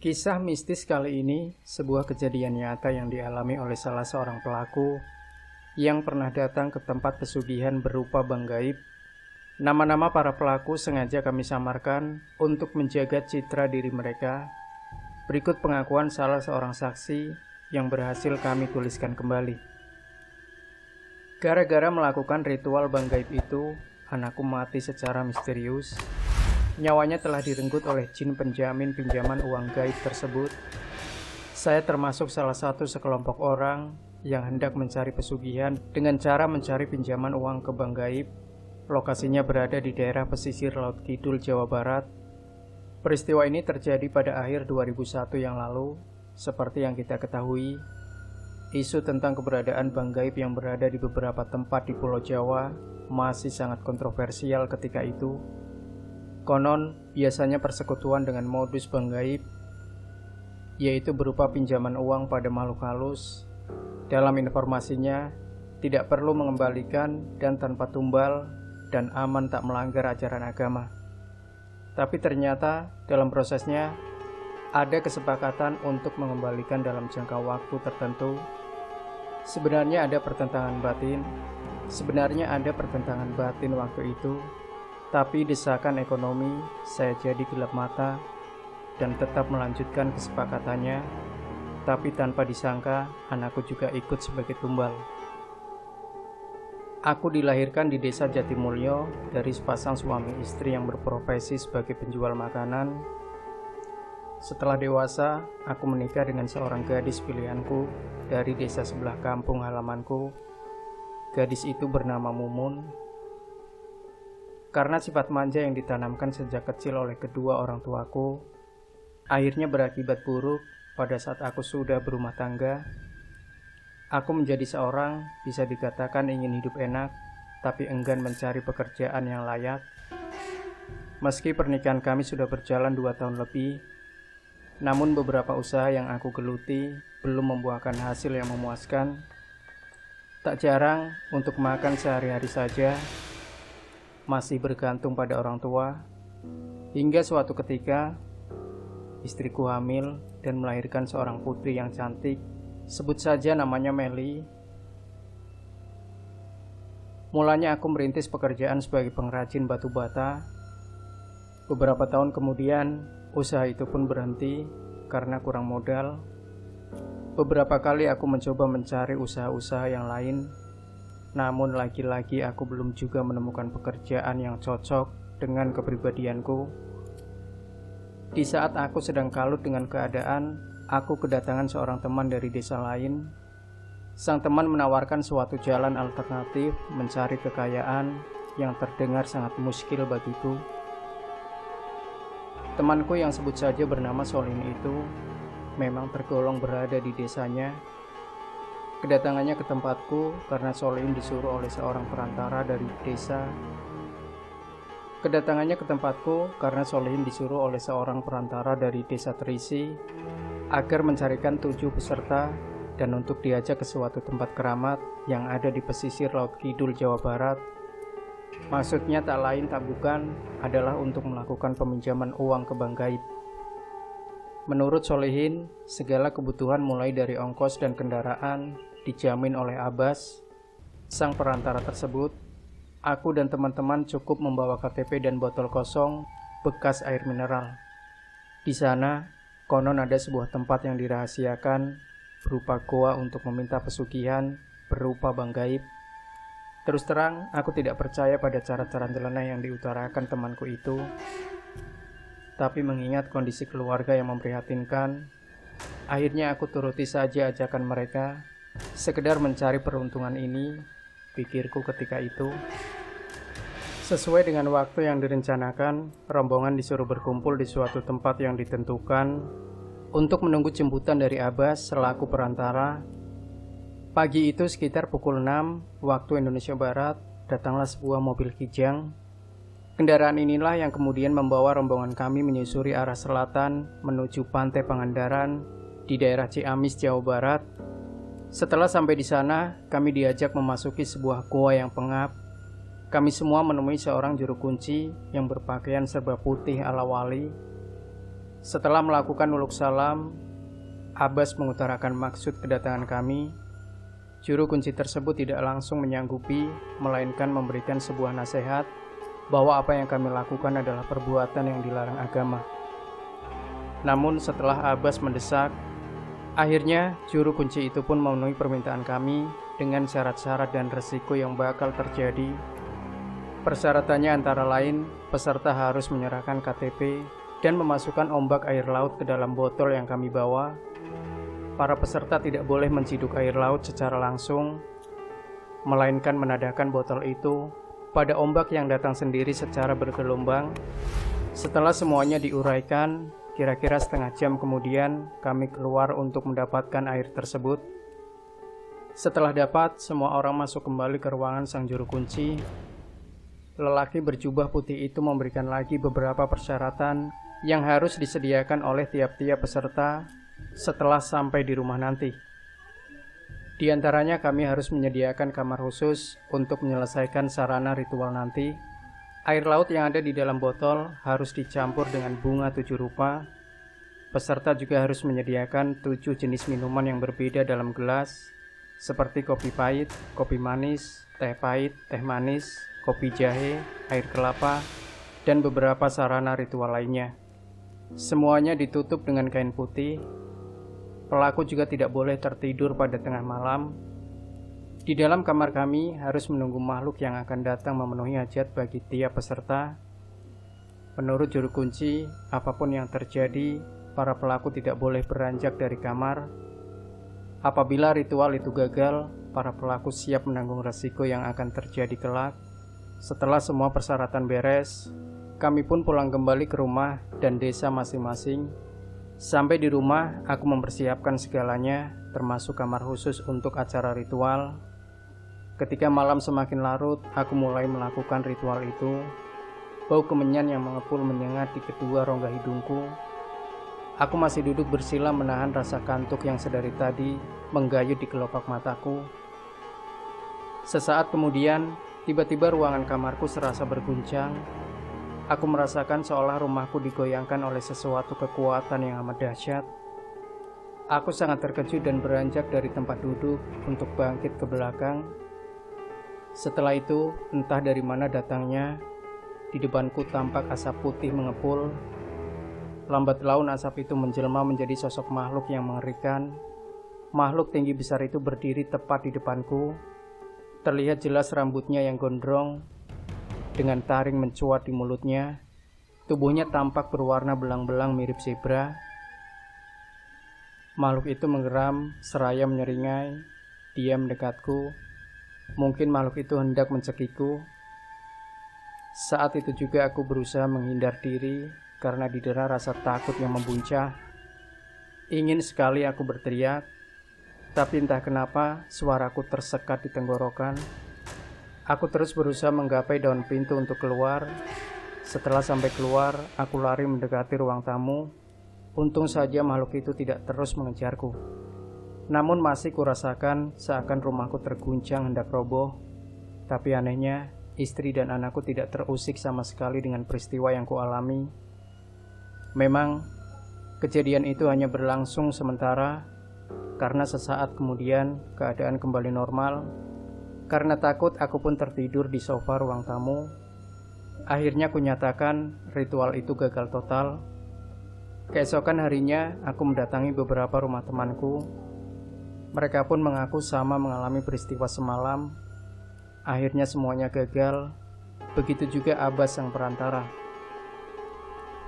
Kisah mistis kali ini sebuah kejadian nyata yang dialami oleh salah seorang pelaku yang pernah datang ke tempat pesugihan berupa bank gaib. Nama-nama para pelaku sengaja kami samarkan untuk menjaga citra diri mereka. Berikut pengakuan salah seorang saksi yang berhasil kami tuliskan kembali. Gara-gara melakukan ritual bank gaib itu, anakku mati secara misterius. Nyawanya telah direnggut oleh jin penjamin pinjaman uang gaib tersebut. Saya termasuk salah satu sekelompok orang yang hendak mencari pesugihan dengan cara mencari pinjaman uang ke bank gaib. Lokasinya berada di daerah pesisir Laut Kidul, Jawa Barat. Peristiwa ini terjadi pada akhir 2001 yang lalu. Seperti yang kita ketahui, isu tentang keberadaan bank gaib yang berada di beberapa tempat di Pulau Jawa masih sangat kontroversial ketika itu. Konon, biasanya persekutuan dengan modus bank gaib, yaitu berupa pinjaman uang pada makhluk halus. Dalam informasinya, tidak perlu mengembalikan dan tanpa tumbal dan aman tak melanggar ajaran agama. Tapi ternyata dalam prosesnya ada kesepakatan untuk mengembalikan dalam jangka waktu tertentu. Sebenarnya ada pertentangan batin waktu itu. Tapi desakan ekonomi, saya jadi gelap mata dan tetap melanjutkan kesepakatannya. Tapi tanpa disangka, anakku juga ikut sebagai tumbal. Aku dilahirkan di desa Jatimulyo dari sepasang suami istri yang berprofesi sebagai penjual makanan. Setelah dewasa, aku menikah dengan seorang gadis pilihanku dari desa sebelah kampung halamanku. Gadis itu bernama Mumun. Karena sifat manja yang ditanamkan sejak kecil oleh kedua orang tuaku, akhirnya berakibat buruk pada saat aku sudah berumah tangga. Aku menjadi seorang bisa dikatakan ingin hidup enak, tapi enggan mencari pekerjaan yang layak. Meski pernikahan kami sudah berjalan 2 tahun lebih, namun beberapa usaha yang aku geluti belum membuahkan hasil yang memuaskan. Tak jarang untuk makan sehari-hari saja masih bergantung pada orang tua, hingga suatu ketika istriku hamil dan melahirkan seorang putri yang cantik, sebut saja namanya Meli. Mulanya aku merintis pekerjaan sebagai pengrajin batu bata. Beberapa tahun kemudian usaha itu pun berhenti karena kurang modal. Beberapa kali aku mencoba mencari usaha-usaha yang lain, namun lagi-lagi aku belum juga menemukan pekerjaan yang cocok dengan kepribadianku. Di saat aku sedang kalut dengan keadaan, aku kedatangan seorang teman dari desa lain. Sang teman menawarkan suatu jalan alternatif mencari kekayaan yang terdengar sangat muskil bagiku. Temanku yang sebut saja bernama Solin itu memang tergolong berada di desanya. Kedatangannya ke tempatku karena Solin disuruh oleh seorang perantara dari desa. Terisi agar mencarikan 7 peserta dan untuk diajak ke suatu tempat keramat yang ada di pesisir Laut Kidul, Jawa Barat. Maksudnya tak lain tak bukan adalah untuk melakukan peminjaman uang ke bank gaib. Menurut Solihin, segala kebutuhan mulai dari ongkos dan kendaraan dijamin oleh Abbas, sang perantara tersebut. Aku dan teman-teman cukup membawa KTP dan botol kosong bekas air mineral. Di sana, konon ada sebuah tempat yang dirahasiakan berupa goa untuk meminta pesugihan berupa bank gaib. Terus terang, aku tidak percaya pada cara-cara nyeleneh yang diutarakan temanku itu. Tapi mengingat kondisi keluarga yang memprihatinkan, akhirnya aku turuti saja ajakan mereka, sekedar mencari peruntungan ini, pikirku ketika itu. Sesuai dengan waktu yang direncanakan, rombongan disuruh berkumpul di suatu tempat yang ditentukan untuk menunggu jemputan dari Abbas selaku perantara. Pagi itu sekitar pukul 6 waktu Indonesia Barat, datanglah sebuah mobil kijang. Kendaraan inilah yang kemudian membawa rombongan kami menyusuri arah selatan menuju Pantai Pangandaran di daerah Ciamis, Jawa Barat. Setelah sampai di sana, kami diajak memasuki sebuah goa yang pengap. Kami semua menemui seorang juru kunci yang berpakaian serba putih ala wali. Setelah melakukan uluk salam, Abbas mengutarakan maksud kedatangan kami. Juru kunci tersebut tidak langsung menyanggupi, melainkan memberikan sebuah nasihat bahwa apa yang kami lakukan adalah perbuatan yang dilarang agama. Namun setelah Abbas mendesak, akhirnya juru kunci itu pun memenuhi permintaan kami dengan syarat-syarat dan resiko yang bakal terjadi. Persyaratannya antara lain, peserta harus menyerahkan KTP dan memasukkan ombak air laut ke dalam botol yang kami bawa. Para peserta tidak boleh menciduk air laut secara langsung, melainkan menadahkan botol itu pada ombak yang datang sendiri secara bergelombang. Setelah semuanya diuraikan, kira-kira setengah jam kemudian kami keluar untuk mendapatkan air tersebut. Setelah dapat, semua orang masuk kembali ke ruangan sang juru kunci. Lelaki berjubah putih itu memberikan lagi beberapa persyaratan yang harus disediakan oleh tiap-tiap peserta setelah sampai di rumah nanti. Di antaranya kami harus menyediakan kamar khusus untuk menyelesaikan sarana ritual nanti. Air laut yang ada di dalam botol harus dicampur dengan bunga 7 rupa. Peserta juga harus menyediakan 7 jenis minuman yang berbeda dalam gelas, seperti kopi pahit, kopi manis, teh pahit, teh manis, kopi jahe, air kelapa, dan beberapa sarana ritual lainnya. Semuanya ditutup dengan kain putih. Pelaku juga tidak boleh tertidur pada tengah malam. Di dalam kamar kami harus menunggu makhluk yang akan datang memenuhi hajat bagi tiap peserta. Menurut juru kunci, apapun yang terjadi, para pelaku tidak boleh beranjak dari kamar. Apabila ritual itu gagal, para pelaku siap menanggung resiko yang akan terjadi kelak. Setelah semua persyaratan beres, kami pun pulang kembali ke rumah dan desa masing-masing. Sampai di rumah, aku mempersiapkan segalanya, termasuk kamar khusus untuk acara ritual. Ketika malam semakin larut, aku mulai melakukan ritual itu. Bau kemenyan yang mengepul menyengat di kedua rongga hidungku. Aku masih duduk bersila menahan rasa kantuk yang sedari tadi menggayut di kelopak mataku. Sesaat kemudian, tiba-tiba ruangan kamarku serasa berguncang. Aku merasakan seolah rumahku digoyangkan oleh sesuatu kekuatan yang amat dahsyat. Aku sangat terkejut dan beranjak dari tempat duduk untuk bangkit ke belakang. Setelah itu, entah dari mana datangnya, di depanku tampak asap putih mengepul. Lambat laun asap itu menjelma menjadi sosok makhluk yang mengerikan. Makhluk tinggi besar itu berdiri tepat di depanku. Terlihat jelas rambutnya yang gondrong, dengan taring mencuat di mulutnya. Tubuhnya tampak berwarna belang-belang mirip zebra. Makhluk itu menggeram seraya menyeringai. Dia mendekatku. Mungkin makhluk itu hendak mencekiku. Saat itu juga aku berusaha menghindar diri karena didera rasa takut yang membuncah. Ingin sekali aku berteriak, tapi entah kenapa suaraku tersekat di tenggorokan. Aku terus berusaha menggapai daun pintu untuk keluar. Setelah sampai keluar, aku lari mendekati ruang tamu. Untung saja makhluk itu tidak terus mengejarku. Namun masih kurasakan seakan rumahku terguncang hendak roboh. Tapi anehnya, istri dan anakku tidak terusik sama sekali dengan peristiwa yang kualami. Memang, kejadian itu hanya berlangsung sementara, karena sesaat kemudian keadaan kembali normal. Karena takut, aku pun tertidur di sofa ruang tamu. Akhirnya kunyatakan ritual itu gagal total. Keesokan harinya, aku mendatangi beberapa rumah temanku. Mereka pun mengaku sama mengalami peristiwa semalam. Akhirnya semuanya gagal. Begitu juga Abbas sang perantara.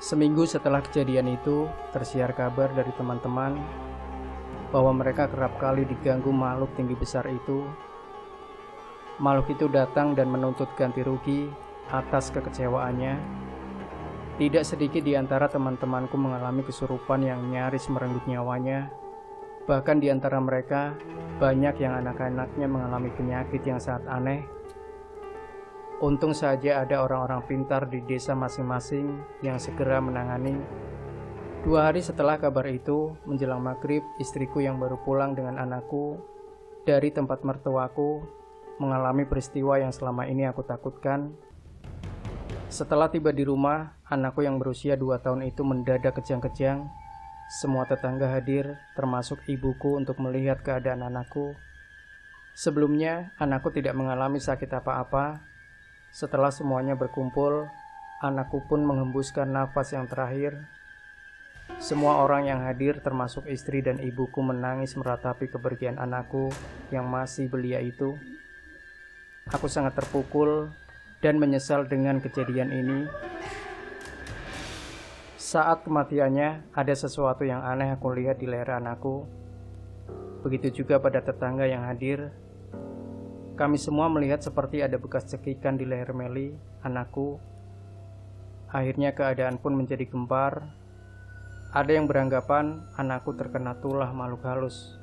Seminggu setelah kejadian itu, tersiar kabar dari teman-teman bahwa mereka kerap kali diganggu makhluk tinggi besar itu. Makhluk itu datang dan menuntut ganti rugi atas kekecewaannya. Tidak sedikit di antara teman-temanku mengalami kesurupan yang nyaris merenggut nyawanya. Bahkan di antara mereka, banyak yang anak-anaknya mengalami penyakit yang sangat aneh. Untung saja ada orang-orang pintar di desa masing-masing yang segera menangani. 2 hari setelah kabar itu, menjelang maghrib, istriku yang baru pulang dengan anakku dari tempat mertuaku mengalami peristiwa yang selama ini aku takutkan. Setelah tiba di rumah, anakku yang berusia 2 tahun itu mendadak kejang-kejang. Semua tetangga hadir, termasuk ibuku untuk melihat keadaan anakku. Sebelumnya, anakku tidak mengalami sakit apa-apa. Setelah semuanya berkumpul, anakku pun menghembuskan nafas yang terakhir. Semua orang yang hadir, termasuk istri dan ibuku, menangis meratapi kepergian anakku yang masih belia itu. Aku sangat terpukul dan menyesal dengan kejadian ini. Saat kematiannya, ada sesuatu yang aneh aku lihat di leher anakku. Begitu juga pada tetangga yang hadir. Kami semua melihat seperti ada bekas cekikan di leher Meli, anakku. Akhirnya keadaan pun menjadi gempar. Ada yang beranggapan anakku terkena tulah makhluk halus.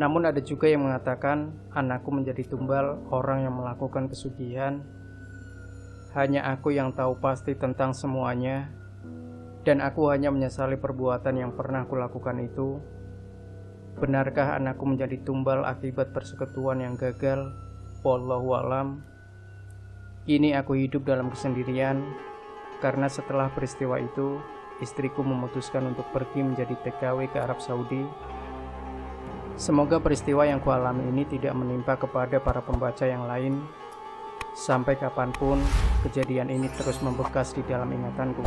Namun ada juga yang mengatakan anakku menjadi tumbal orang yang melakukan pesugihan. Hanya aku yang tahu pasti tentang semuanya. Dan aku hanya menyesali perbuatan yang pernah kulakukan itu. Benarkah anakku menjadi tumbal akibat persekutuan yang gagal? Wallahu a'lam. Kini aku hidup dalam kesendirian karena setelah peristiwa itu, istriku memutuskan untuk pergi menjadi TKW ke Arab Saudi. Semoga peristiwa yang kualami ini tidak menimpa kepada para pembaca yang lain. Sampai kapanpun, kejadian ini terus membekas di dalam ingatanku.